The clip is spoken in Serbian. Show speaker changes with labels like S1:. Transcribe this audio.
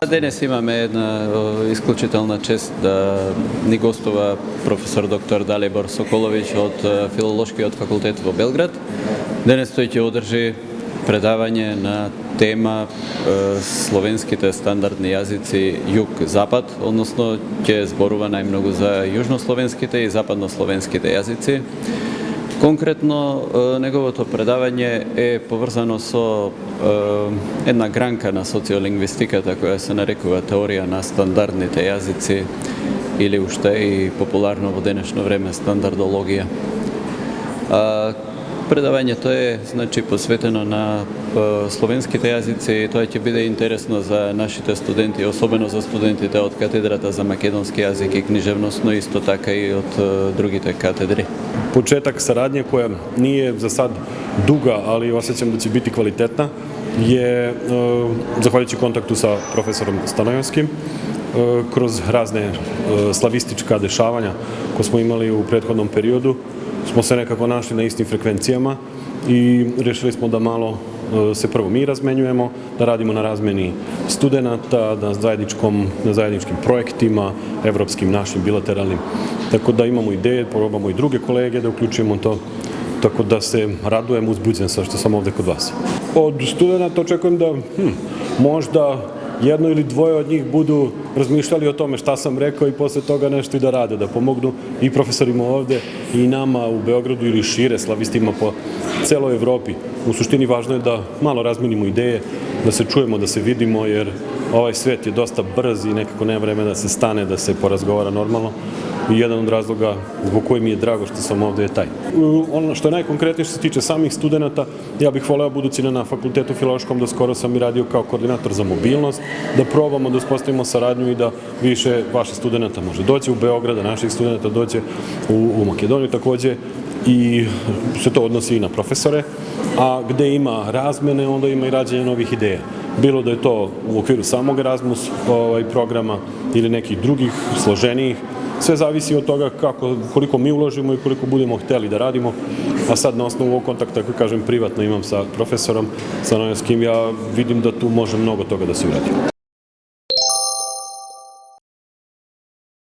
S1: Danes imam jedna isključitelna čest da ni gostova profesor dr. Dalibor Sokolović od Filološkog fakulteta u Belgrad. Danes to će održi predavanje na tema slovenski te standardni jazici jug-zapad, odnosno će zboruva najmnogo za južnoslovenski te i zapadnoslovenski te jazici. Konkretno, njegovo to predavanje je povezano so jedna granka na sociolingvistika, koja se narekuje teorija na standardni te jazici ili ušte i popularno u današnje vreme standardologija. Predavanje to je znači posveteno na slovenski te jazici i to će biti interesno za naši te studenti, osobeno za studenti te od katedrata za makedonski jezik i književnostno, isto tako i od drugih te katedri.
S2: Početak saradnje koja nije za sad duga, ali osjećam da će biti kvalitetna, je zahvaljujući kontaktu sa profesorom Stanojevskim, kroz razne slavistička dešavanja koje smo imali u prethodnom periodu, smo se nekako našli na istim frekvencijama i rešili smo da malo se prvo mi razmenjujemo, da radimo na razmeni studenata, na zajedničkim projektima, evropskim, našim, bilateralnim. Tako da imamo ideje, probamo i druge kolege da uključujemo to, tako da se radujem, uzbuđen sa što sam ovde kod vas. Od studenata očekujem da možda jedno ili dvoje od njih budu razmišljali o tome šta sam rekao i posle toga nešto i da rade, da pomognu i profesorima ovde i nama u Beogradu ili šire, slavistima po celoj Evropi. U suštini važno je da malo razmenimo ideje, da se čujemo, da se vidimo, jer ovaj svet je dosta brz i nekako nema vremena da se stane, da se porazgovara normalno. I jedan od razloga zbog koji mi je drago što sam ovde je taj. Ono što je najkonkretnije što se tiče samih studenta, ja bih voleo budući na Fakultetu filološkom, da skoro sam i radio kao koordinator za mobilnost, da probamo da uspostavimo saradnju i da više vaših studenta može doći u Beograd, da naših studenta dođe u Makedoniju takođe, i se to odnosi i na profesore, a gde ima razmene, onda ima i rađenje novih ideja. Bilo da je to u okviru samog Erasmus programa ili nekih drugih, složenijih, sve zavisi od toga koliko mi uložimo i koliko budemo hteli da radimo, a sad na osnovu ovog kontakta, kako kažem, privatno imam sa profesorom Stanojevskim, ja vidim da tu može mnogo toga da se uradi.